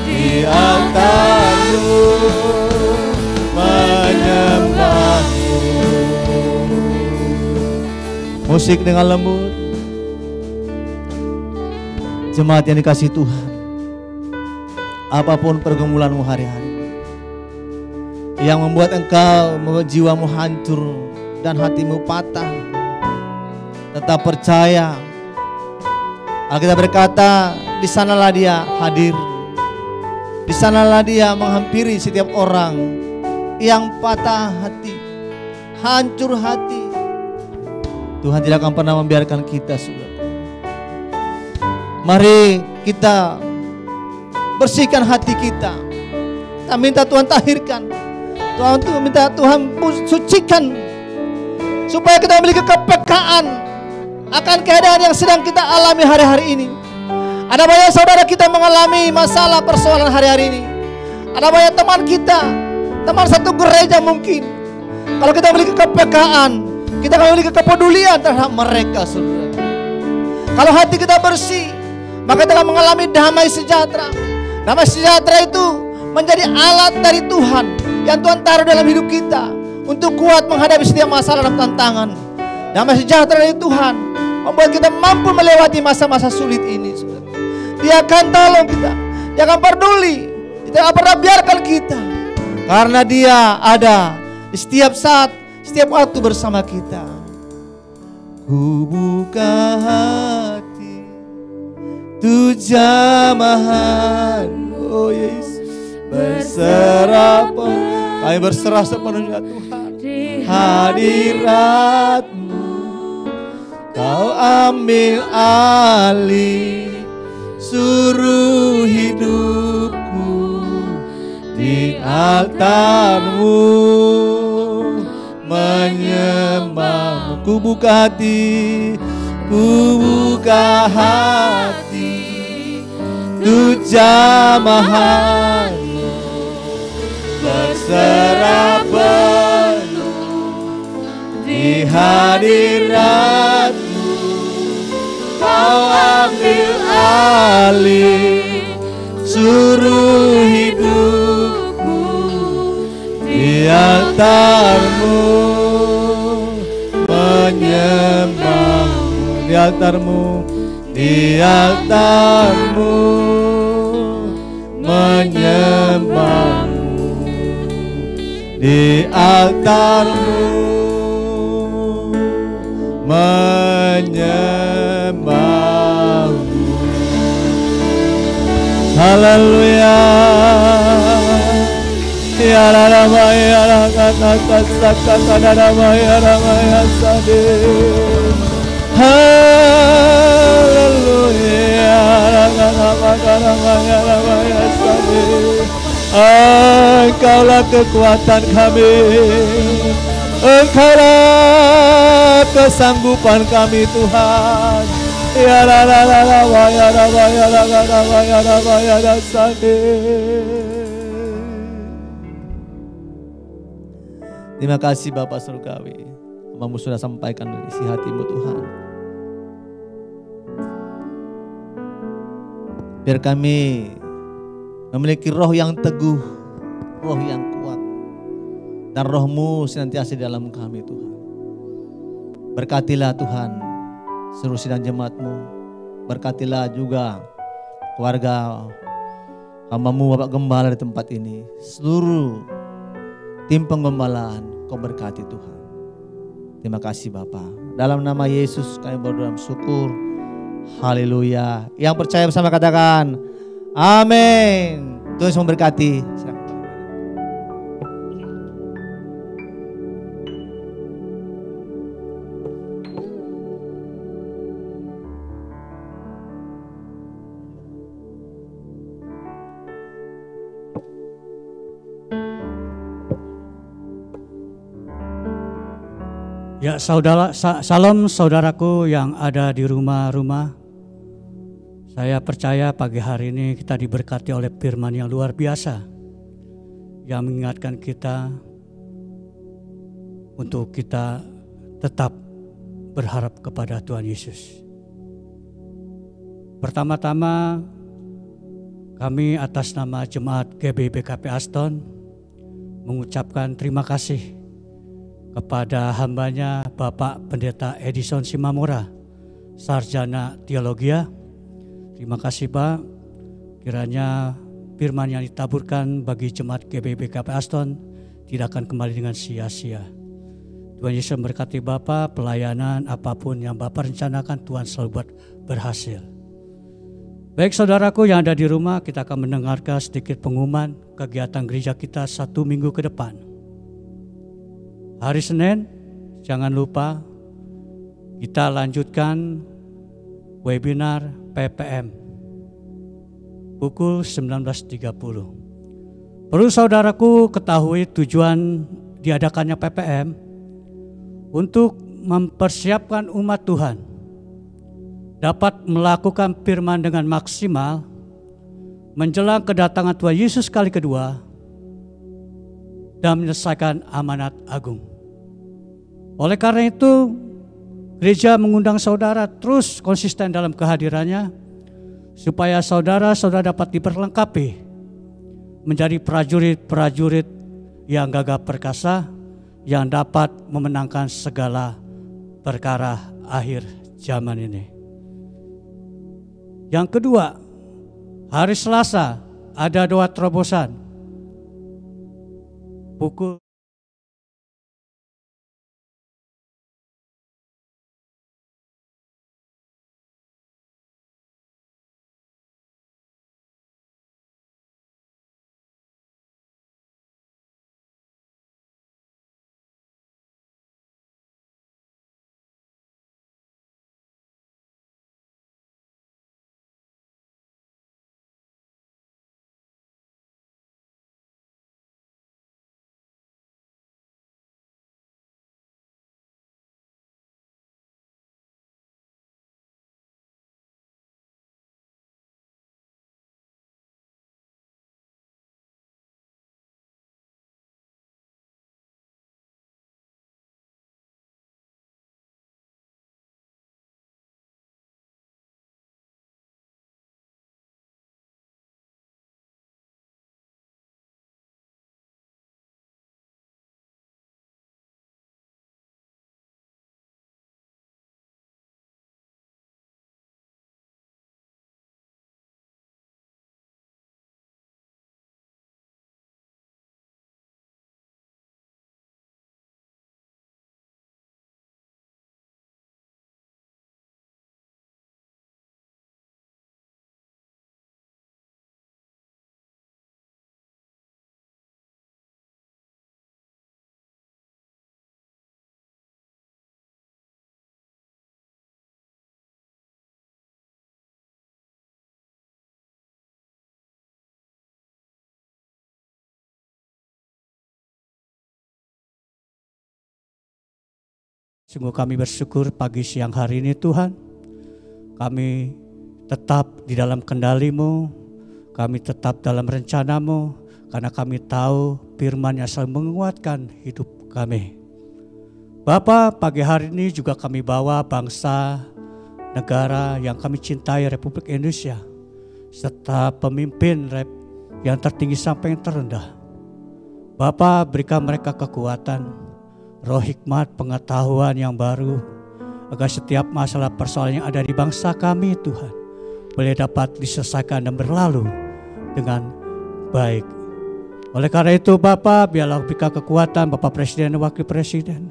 di altar-Mu, menyembah-Mu. Musik dengan lembut. Jemaat yang dikasihi Tuhan, apapun pergumulanmu hari-hari yang membuat engkau, membuat jiwamu hancur dan hatimu patah, tetap percaya. Alkitab berkata, di sanalah Dia hadir, di sanalah Dia menghampiri setiap orang yang patah hati, hancur hati. Tuhan tidak akan pernah membiarkan kita, saudara. Mari kita bersihkan hati kita. Kita minta Tuhan tahirkan. Tuhan minta Tuhan sucikan, supaya kita memiliki kepekaan akan keadaan yang sedang kita alami hari-hari ini. Ada banyak saudara kita mengalami masalah persoalan hari-hari ini. Ada banyak teman kita, teman satu gereja mungkin. Kalau kita memiliki kepekaan, kita akan memiliki kepedulian terhadap mereka, saudara. Kalau hati kita bersih, maka kita akan mengalami damai sejahtera. Damai sejahtera itu menjadi alat dari Tuhan yang Tuhan taruh dalam hidup kita untuk kuat menghadapi setiap masalah dan tantangan. Damai sejahtera dari Tuhan membuat kita mampu melewati masa-masa sulit ini, saudara. Dia akan tolong kita, Dia akan peduli, Dia tidak pernah biarkan kita, karena Dia ada di setiap saat, setiap waktu bersama kita. Ku buka hati tu jamahan, oh Yesus, berserah penuh. Kami berserah sepenuhnya Tuhan, hadirat-Mu. Kau ambil alih seluruh hidupku di altar-Mu, menyembah. Ku buka hati, ku buka hati untuk jamahan-Mu, berserah penuh di hadirat-Mu. Kau ambil alih seluruh hidupku di altar-Mu, menyembah-Mu di altar-Mu, di altar-Mu, menyembah-Mu di altar-Mu, menyembah-Mu. Haleluya. Ya rama ya kata kata kata rama ya sade. Haleluya. Rama ya sade. Engkaulah kekuatan kami, Engkaulah kesanggupan kami Tuhan. Ya la la la la wa ya la wa ya la la la wa ya la wa ya la sade. Terima kasih Bapak Surgawi, Hamba-Mu sudah sampaikan isi hati-Mu Tuhan. Biar kami memiliki roh yang teguh, roh yang kuat, dan roh-Mu senantiasa di dalam kami Tuhan. Berkatilah Tuhan seluruh sidang jemaat-Mu, berkatilah juga keluarga hamba-Mu Bapak Gembala di tempat ini, seluruh tim penggembalaan Kau berkati Tuhan. Terima kasih Bapa. Dalam nama Yesus kami berdoa syukur. Haleluya. Yang percaya bersama katakan amin. Tuhan Yesus memberkati. Ya, salam saudaraku yang ada di rumah-rumah. Saya percaya pagi hari ini kita diberkati oleh firman yang luar biasa yang mengingatkan kita untuk kita tetap berharap kepada Tuhan Yesus. Pertama-tama kami atas nama Jemaat GBIPKP Aston mengucapkan terima kasih kepada hambanya Bapak Pendeta Edison Simamora, Sarjana Teologia. Terima kasih Pak, kiranya firman yang ditaburkan bagi Jemaat GBIPKP Aston tidak akan kembali dengan sia-sia. Tuhan Yesus memberkati Bapak, pelayanan apapun yang Bapak rencanakan Tuhan selalu buat berhasil. Baik saudaraku yang ada di rumah, kita akan mendengarkan sedikit pengumuman kegiatan gereja kita 1 minggu ke depan. Hari Senin, jangan lupa kita lanjutkan webinar PPM pukul 19.30. Perlu saudaraku ketahui tujuan diadakannya PPM untuk mempersiapkan umat Tuhan dapat melakukan firman dengan maksimal menjelang kedatangan Tuhan Yesus kali kedua dan menyelesaikan amanat agung. Oleh karena itu, gereja mengundang saudara terus konsisten dalam kehadirannya supaya saudara-saudara dapat diperlengkapi menjadi prajurit-prajurit yang gagah perkasa yang dapat memenangkan segala perkara akhir zaman ini. Yang kedua, hari Selasa ada doa terobosan pukul Sungguh kami bersyukur pagi siang hari ini Tuhan. Kami tetap di dalam kendali-Mu, kami tetap dalam rencana-Mu, karena kami tahu firman yang selalu menguatkan hidup kami. Bapa, pagi hari ini juga kami bawa bangsa, negara yang kami cintai, Republik Indonesia, serta pemimpin yang tertinggi sampai yang terendah. Bapa, berikan mereka kekuatan, roh hikmat, pengetahuan yang baru, agar setiap masalah persoalan yang ada di bangsa kami Tuhan boleh dapat diselesaikan dan berlalu dengan baik. Oleh karena itu Bapa, biarlah berikan kekuatan Bapak Presiden dan Wakil Presiden.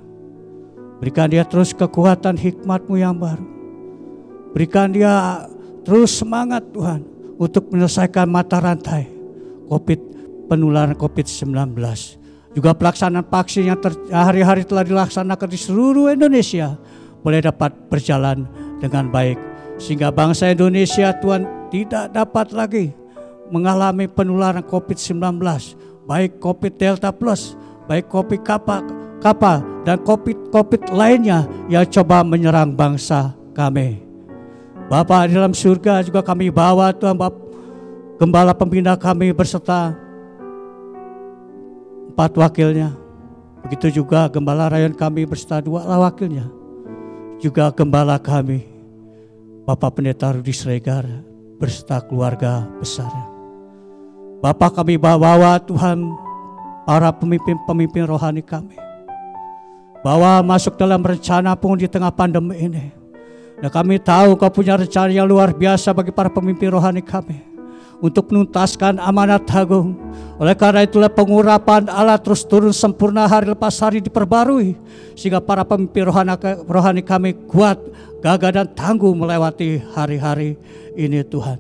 Berikan dia terus kekuatan hikmat-Mu yang baru. Berikan dia terus semangat Tuhan untuk menyelesaikan mata rantai penularan COVID-19. Juga pelaksanaan vaksin yang hari-hari telah dilaksanakan di seluruh Indonesia boleh dapat berjalan dengan baik. Sehingga bangsa Indonesia Tuhan tidak dapat lagi mengalami penularan COVID-19. Baik COVID Delta Plus, baik COVID Kappa dan COVID lainnya yang coba menyerang bangsa kami. Bapa di dalam surga juga kami bawa Tuhan Gembala pembina kami berserta 4 wakilnya. Begitu juga Gembala Rayon kami berserta 2 wakilnya. Juga Gembala kami Bapak Pendeta Rudi Sregar berserta keluarga besarnya. Bapak kami bawa Tuhan para pemimpin rohani kami. Bawa masuk dalam rencana pun di tengah pandemi ini. Dan kami tahu Kau punya rencana yang luar biasa bagi para pemimpin rohani kami untuk menuntaskan amanat agung. Oleh karena itulah pengurapan Allah terus turun sempurna hari lepas hari diperbarui, sehingga para pemimpin rohani kami kuat, gagah dan tangguh melewati hari-hari ini Tuhan.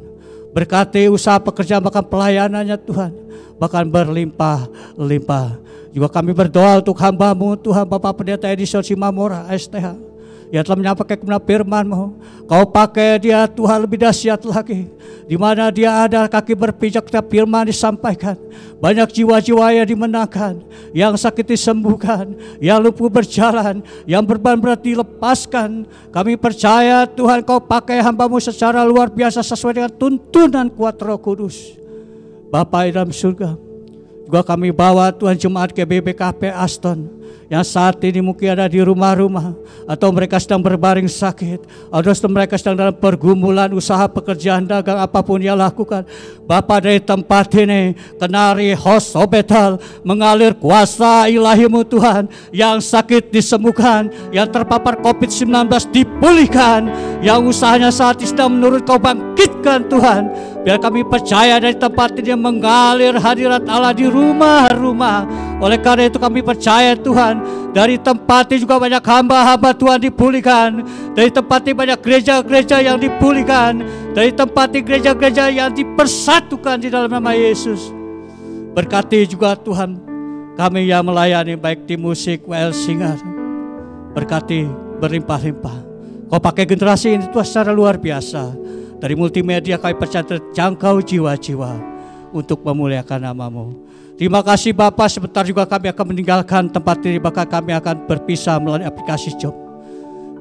Berkati usaha pekerjaan bahkan pelayanannya Tuhan, bahkan berlimpah-limpah. Juga kami berdoa untuk hamba-Mu Tuhan Bapak Pendeta Edison Simamora STH, yang telah menyampaikan kebenaran firman-Mu. Kau pakai dia Tuhan lebih dahsyat lagi. Di mana dia ada kaki berpijak setiap firman disampaikan. Banyak jiwa-jiwa yang dimenangkan, yang sakit disembuhkan, yang lumpuh berjalan, yang beban berat dilepaskan. Kami percaya Tuhan Kau pakai hamba-Mu secara luar biasa sesuai dengan tuntunan kuat Roh Kudus. Bapa di dalam surga, juga kami bawa Tuhan jemaat GBBKP Aston yang saat ini mungkin ada di rumah-rumah, atau mereka sedang berbaring sakit, atau mereka sedang dalam pergumulan usaha pekerjaan dagang apapun yang lakukan. Bapa, dari tempat ini kenari hospital mengalir kuasa ilahi-Mu Tuhan. Yang sakit disembuhkan, yang terpapar COVID-19 dipulihkan, yang usahanya saat ini sedang menurut Kau bangkitkan Tuhan. Biar kami percaya dari tempat ini mengalir hadirat Allah di rumah-rumah. Oleh karena itu kami percaya Tuhan, dari tempat ini juga banyak hamba-hamba Tuhan dipulihkan. Dari tempat ini banyak gereja-gereja yang dipulihkan. Dari tempat ini gereja-gereja yang dipersatukan di dalam nama Yesus. Berkati juga Tuhan kami yang melayani baik di musik, WL Singer. Berkati berlimpah-limpah. Kau pakai generasi ini Tuhan secara luar biasa. Dari multimedia kami percaya terjangkau jiwa-jiwa untuk memuliakan nama-Mu. Terima kasih Bapak, sebentar juga kami akan meninggalkan tempat ini, bahkan kami akan berpisah melalui aplikasi Job.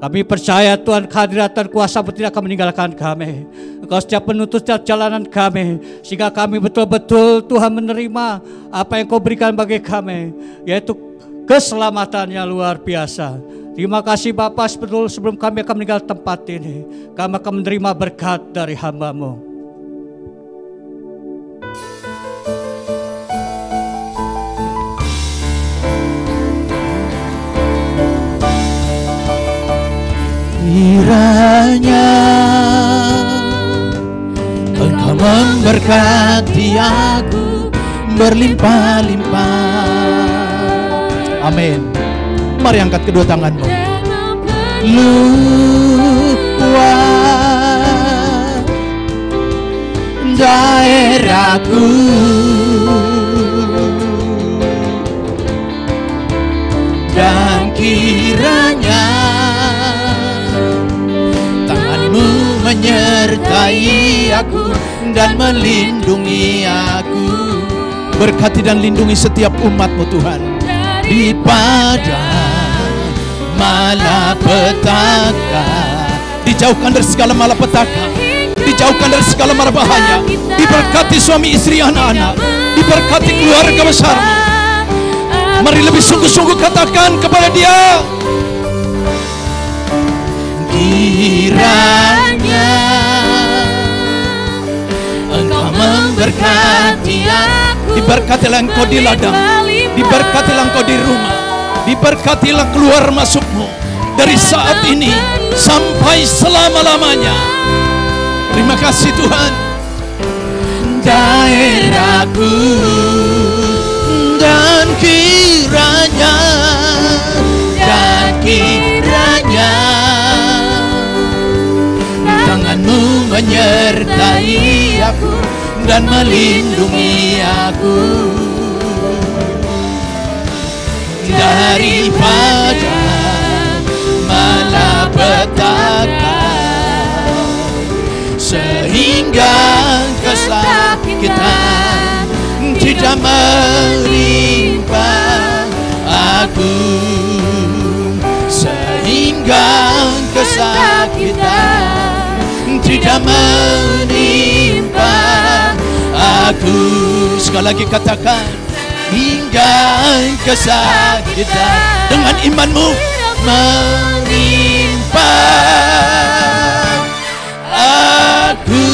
Kami percaya Tuhan kehadiran dan kuasa-Mu tidak akan meninggalkan kami. Engkau setiap penuntut setiap jalanan kami, sehingga kami betul-betul Tuhan menerima apa yang Kau berikan bagi kami, yaitu keselamatan yang luar biasa. Terima kasih Bapak, sebelum kami akan meninggal tempat ini, kami akan menerima berkat dari hamba-Mu. Kiranya Engkau memberkati aku berlimpah-limpah. Amin. Mari angkat kedua tanganmu. Luas daerahku, dan kiranya tanganmu menyertai aku dan melindungi aku. Berkati dan lindungi setiap umat-Mu Tuhan di padang malapetaka. Dijauhkan dari segala malapetaka, dijauhkan dari segala bahaya. Diberkati suami istri anak-anak, diberkati keluarga besarmu. Mari lebih sungguh-sungguh katakan kepada dia, kiranya Engkau memberkati aku. Diberkatilah engkau di ladang, diberkatilah engkau di rumah, diberkatilah keluar masukmu dari saat ini sampai selama-lamanya. Terima kasih Tuhan. Daerahku dan kiranya tanganmu menyertai aku dan melindungi aku daripada malapetaka, sehingga kesakitan tidak menimpa aku, sehingga kesakitan tidak menimpa aku. Sekali lagi katakan, hingga kesakitan dengan imanmu menimpa aku.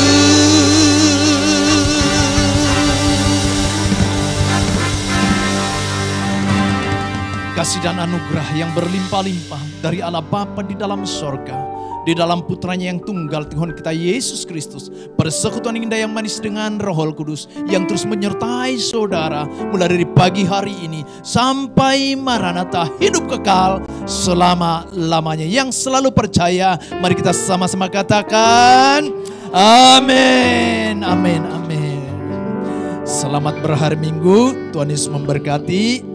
Kasih dan anugerah yang berlimpah-limpah dari Allah Bapa di dalam sorga, di dalam putranya yang tunggal Tuhan kita Yesus Kristus, persekutuan indah yang manis dengan Roh Kudus yang terus menyertai saudara mulai dari pagi hari ini sampai Maranatha, hidup kekal selama-lamanya. Yang selalu percaya, mari kita sama-sama katakan amin, amin, amin. Selamat berhari Minggu, Tuhan Yesus memberkati.